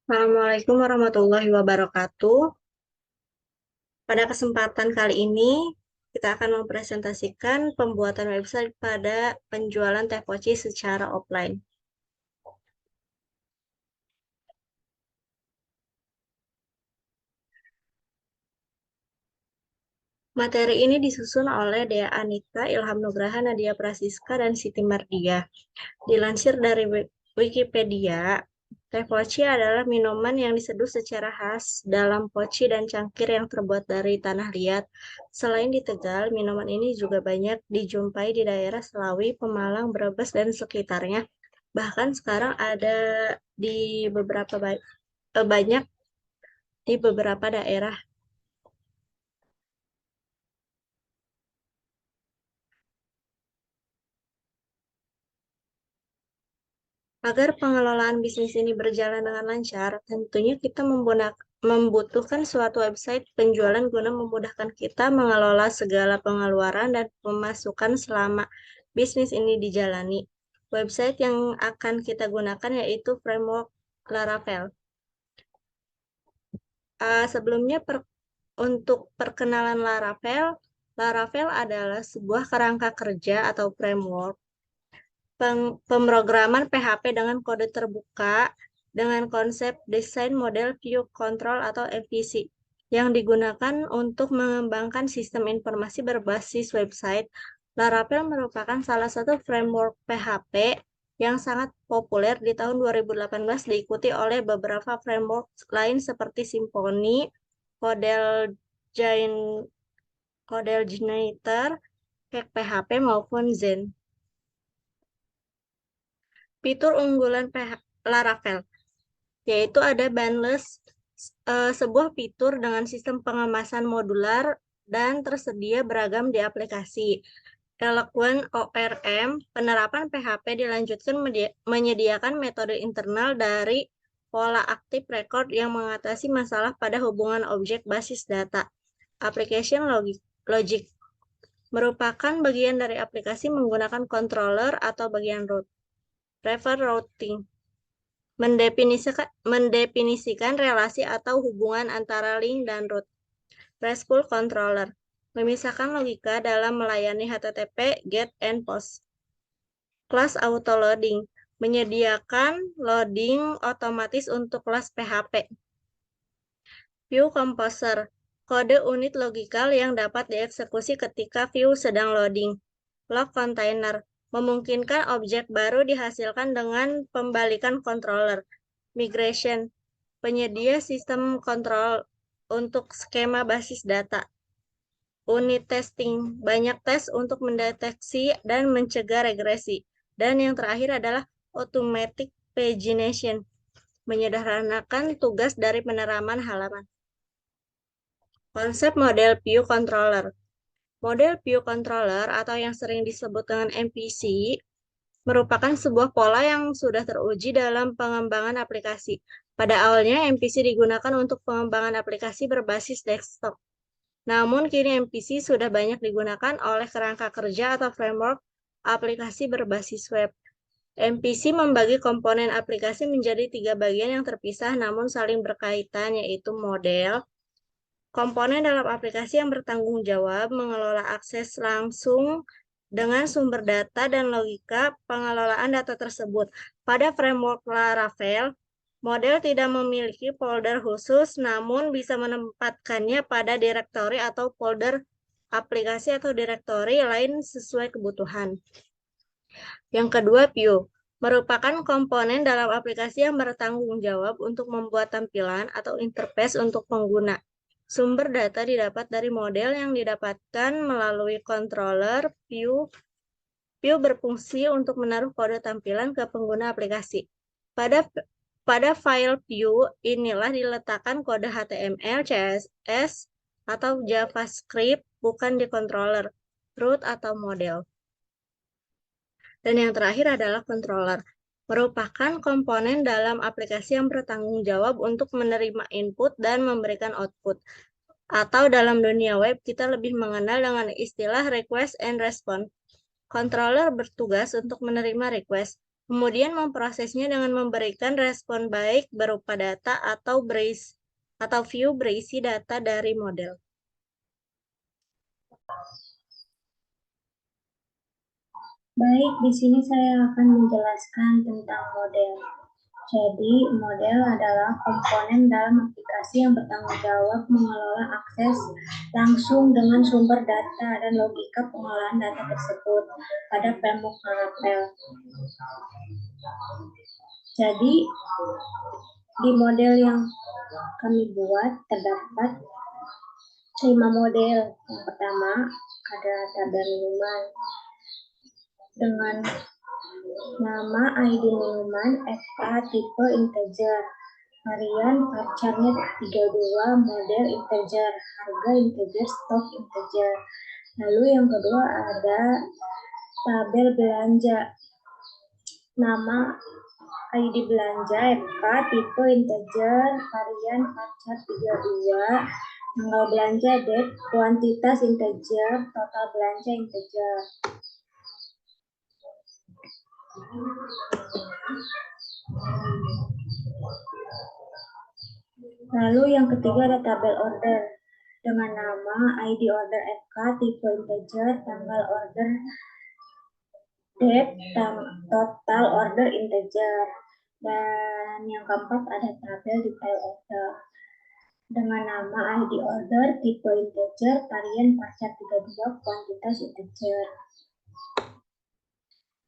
Assalamualaikum warahmatullahi wabarakatuh. Pada kesempatan kali ini, kita akan mempresentasikan pembuatan website pada penjualan teh poci secara offline. Materi ini disusun oleh Dea Anita, Ilham Nugraha, Nadia Prasiska, dan Siti Mardia. Dilansir dari Wikipedia, teh poci adalah minuman yang diseduh secara khas dalam poci dan cangkir yang terbuat dari tanah liat. Selain di Tegal, minuman ini juga banyak dijumpai di daerah Selawi, Pemalang, Brebes, dan sekitarnya. Bahkan sekarang ada di banyak di beberapa daerah. Agar pengelolaan bisnis ini berjalan dengan lancar, tentunya kita membutuhkan suatu website penjualan guna memudahkan kita mengelola segala pengeluaran dan pemasukan selama bisnis ini dijalani. Website yang akan kita gunakan yaitu framework Laravel. Sebelumnya untuk perkenalan Laravel, Laravel adalah sebuah kerangka kerja atau framework pemrograman PHP dengan kode terbuka dengan konsep desain model view control atau MVC yang digunakan untuk mengembangkan sistem informasi berbasis website. Laravel merupakan salah satu framework PHP yang sangat populer di tahun 2018 diikuti oleh beberapa framework lain seperti Symfony, Codel Generator, Cake PHP maupun Zen. Fitur unggulan Laravel, yaitu ada Bundles, sebuah fitur dengan sistem pengemasan modular dan tersedia beragam di aplikasi. Eloquent ORM, penerapan PHP dilanjutkan menyediakan metode internal dari pola aktif record yang mengatasi masalah pada hubungan objek basis data. Application Logic merupakan bagian dari aplikasi menggunakan controller atau bagian root. Prefer routing mendefinisikan relasi atau hubungan antara link dan root. RESTful controller memisahkan logika dalam melayani HTTP, GET, and POST. Kelas auto loading menyediakan loading otomatis untuk kelas PHP. View composer kode unit logikal yang dapat dieksekusi ketika view sedang loading. Log container memungkinkan objek baru dihasilkan dengan pembalikan controller. Migration penyedia sistem kontrol untuk skema basis data. Unit testing, banyak tes untuk mendeteksi dan mencegah regresi. Dan yang terakhir adalah automatic pagination, menyederhanakan tugas dari peneraman halaman. Konsep model view controller. Model view controller atau yang sering disebut dengan MVC merupakan sebuah pola yang sudah teruji dalam pengembangan aplikasi. Pada awalnya, MVC digunakan untuk pengembangan aplikasi berbasis desktop. Namun, kini MVC sudah banyak digunakan oleh kerangka kerja atau framework aplikasi berbasis web. MVC membagi komponen aplikasi menjadi 3 bagian yang terpisah namun saling berkaitan, yaitu model, komponen dalam aplikasi yang bertanggung jawab mengelola akses langsung dengan sumber data dan logika pengelolaan data tersebut. Pada framework Laravel, model tidak memiliki folder khusus, namun bisa menempatkannya pada direktori atau folder aplikasi atau direktori lain sesuai kebutuhan. Yang kedua, view merupakan komponen dalam aplikasi yang bertanggung jawab untuk membuat tampilan atau interface untuk pengguna. Sumber data didapat dari model yang didapatkan melalui controller view. View berfungsi untuk menaruh kode tampilan ke pengguna aplikasi. Pada file view inilah diletakkan kode HTML, CSS, atau JavaScript, bukan di controller, root, atau model. Dan yang terakhir adalah controller, merupakan komponen dalam aplikasi yang bertanggung jawab untuk menerima input dan memberikan output. Atau dalam dunia web, kita lebih mengenal dengan istilah request and response. Controller bertugas untuk menerima request, Kemudian memprosesnya dengan memberikan respon baik berupa data atau view berisi data dari model. Baik, di sini saya akan menjelaskan tentang model. Jadi, model adalah komponen dalam aplikasi yang bertanggung jawab mengelola akses langsung dengan sumber data dan logika pengolahan data tersebut pada framework Laravel. Jadi, di model yang kami buat terdapat 5 model. Yang pertama, ada tabel minuman dengan nama ID minuman FK tipe integer, varian varcharnya 32, model integer, harga integer, stok integer. Lalu yang kedua ada tabel belanja, nama ID belanja FK tipe integer, varian varchar 32, tanggal belanja date, kuantitas integer, total belanja integer. Lalu yang ketiga ada tabel order dengan nama ID order FK tipe integer, tanggal order date, total order integer. Dan yang keempat ada tabel detail order dengan nama ID order tipe integer, varian varchar 32, kuantitas integer.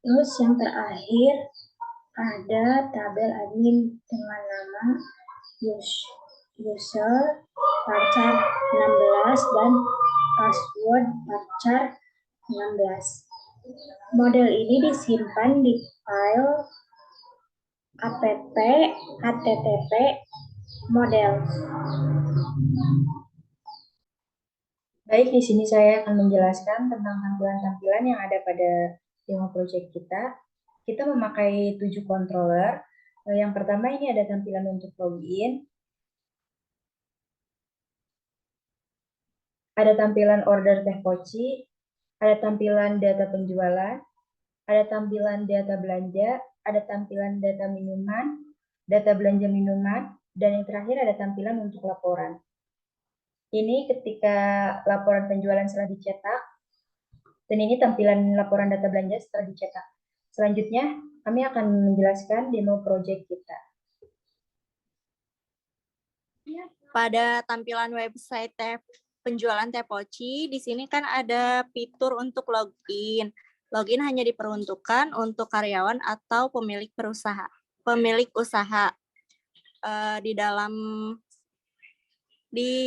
Terus yang terakhir ada tabel admin dengan nama user varchar 16 dan password varchar 16. Model ini disimpan di file app http model. Baik, di sini saya akan menjelaskan tentang tampilan-tampilan yang ada pada demo project kita. Kita memakai 7 controller. Yang pertama ini ada tampilan untuk login. Ada tampilan order teh poci, ada tampilan data penjualan, ada tampilan data belanja, ada tampilan data minuman, data belanja minuman, dan yang terakhir ada tampilan untuk laporan. Ini ketika laporan penjualan setelah dicetak, dan ini tampilan laporan data belanja setelah dicetak. Selanjutnya, kami akan menjelaskan demo project kita. Pada tampilan website penjualan teh poci, di sini kan ada fitur untuk login. Login hanya diperuntukkan untuk karyawan atau pemilik usaha. Di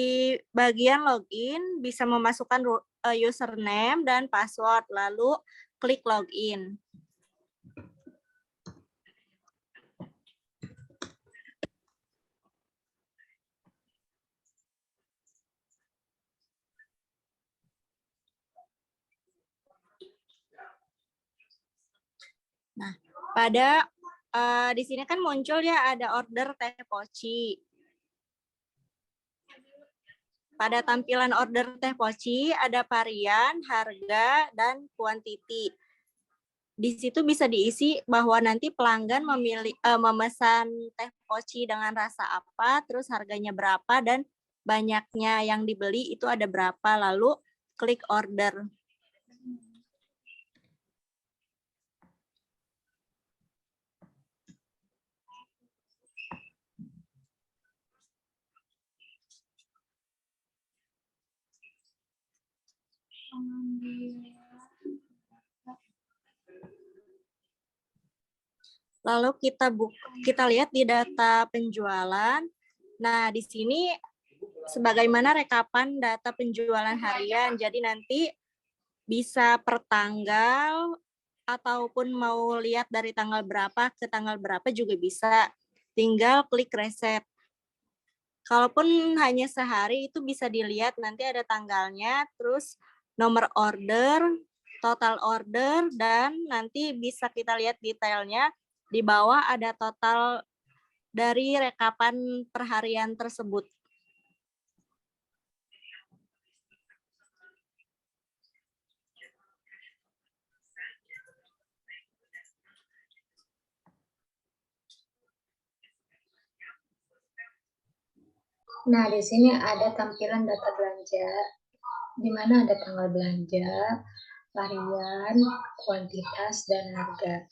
bagian login bisa memasukkan username dan password, lalu klik login. Nah, di sini kan muncul ya ada order teh poci. Pada tampilan order teh poci ada varian, harga, dan kuantiti. Di situ bisa diisi bahwa nanti pelanggan memesan teh poci dengan rasa apa, terus harganya berapa, dan banyaknya yang dibeli itu ada berapa, lalu klik order. Lalu kita lihat di data penjualan. Nah, di sini sebagaimana rekapan data penjualan harian. Jadi nanti bisa per tanggal ataupun mau lihat dari tanggal berapa ke tanggal berapa juga bisa. Tinggal klik reset. Kalaupun hanya sehari itu bisa dilihat nanti ada tanggalnya, terus nomor order, total order, dan nanti bisa kita lihat detailnya. Di bawah ada total dari rekapan perharian tersebut. Nah, di sini ada tampilan data belanja, di mana ada tanggal belanja, varian, kuantitas, dan harga.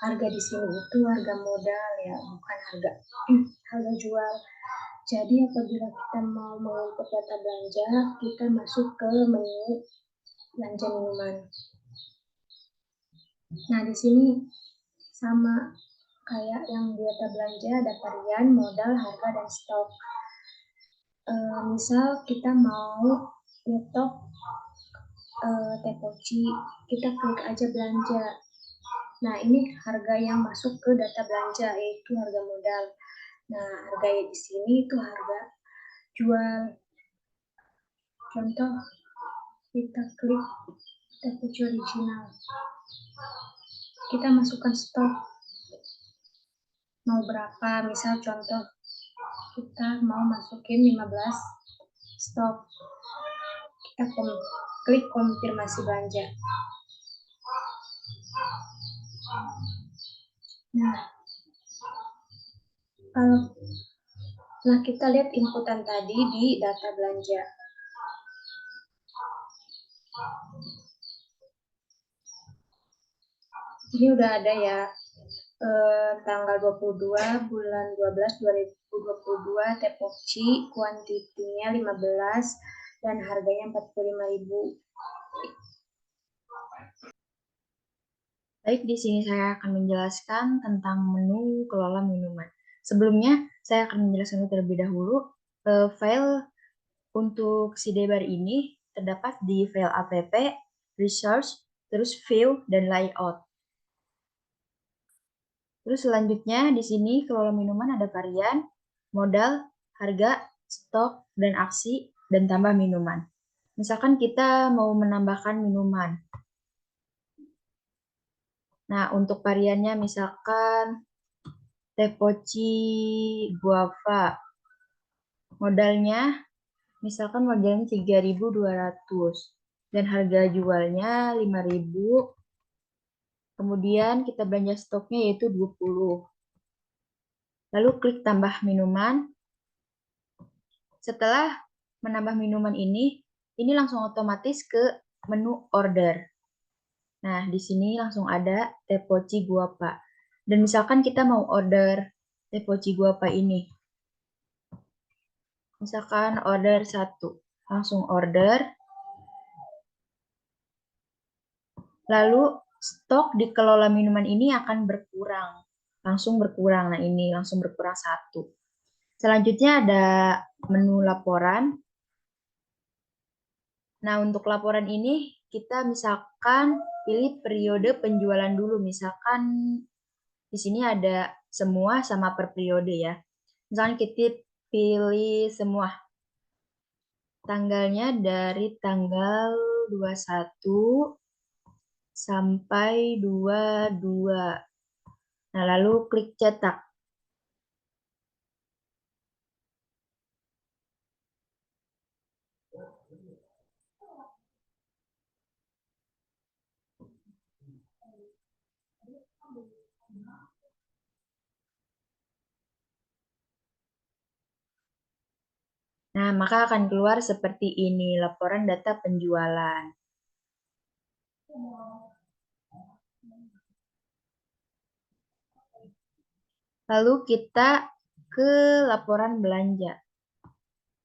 Harga di sini itu harga modal ya, bukan harga jual. Jadi apabila kita mau menginput data belanja, kita masuk ke menu belanja minuman. Nah, di sini sama kayak yang di data belanja, ada varian, modal, harga, dan stok. Misal kita mau nyetok teh poci, kita klik aja belanja. Nah, ini harga yang masuk ke data belanja, yaitu harga modal. Nah, harga di sini itu harga jual. Contoh, kita klik teh poci original. Kita masukkan stok. Mau berapa? Misal contoh, kita mau masukin 15 stok. Kita klik konfirmasi belanja. Nah, kita lihat inputan tadi di data belanja. Ini udah ada ya, tanggal 22 bulan 12 2022, teh poci, kuantitinya 15 dan harganya 45.000. Baik, di sini saya akan menjelaskan tentang menu kelola minuman. Sebelumnya, saya akan menjelaskan terlebih dahulu file untuk sidebar ini terdapat di file app, resource, terus view, dan layout. Terus selanjutnya di sini kelola minuman ada varian, modal, harga, stok, dan aksi, dan tambah minuman. Misalkan kita mau menambahkan minuman. Nah, untuk variannya misalkan teh poci guava. Modalnya misalkan modalnya 3.200 dan harga jualnya 5.000. Kemudian kita belanja stoknya yaitu 20. Lalu klik tambah minuman. Setelah menambah minuman ini langsung otomatis ke menu order. Nah, di sini langsung ada teh poci guava. Dan misalkan kita mau order teh poci guava ini. Misalkan order 1. Langsung order. Lalu stok dikelola minuman ini akan berkurang. Langsung berkurang. Nah, ini langsung berkurang 1. Selanjutnya ada menu laporan. Nah, untuk laporan ini kita misalkan pilih periode penjualan dulu. Misalkan di sini ada semua sama per periode ya. Misalkan kita pilih semua. Tanggalnya dari tanggal 21 sampai 22. Nah, lalu klik cetak. Nah, maka akan keluar seperti ini, laporan data penjualan. Lalu kita ke laporan belanja.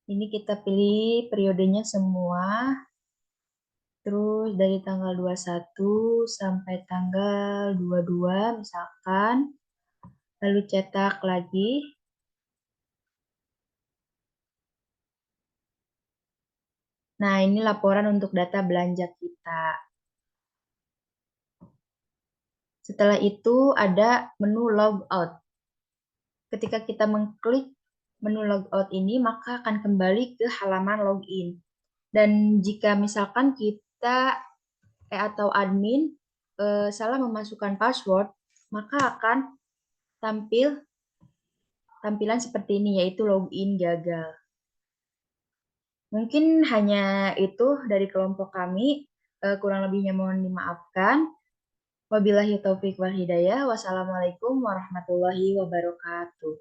Ini kita pilih periodenya semua. Terus dari tanggal 21 sampai tanggal 22 misalkan. Lalu cetak lagi. Nah, ini laporan untuk data belanja kita. Setelah itu ada menu logout. Ketika kita mengklik menu logout ini, maka akan kembali ke halaman login. Dan jika misalkan kita atau admin salah memasukkan password, maka akan tampilan seperti ini, yaitu login gagal. Mungkin hanya itu dari kelompok kami. Kurang lebihnya mohon dimaafkan. Wabillahi taufiq wal hidayah. Wassalamualaikum warahmatullahi wabarakatuh.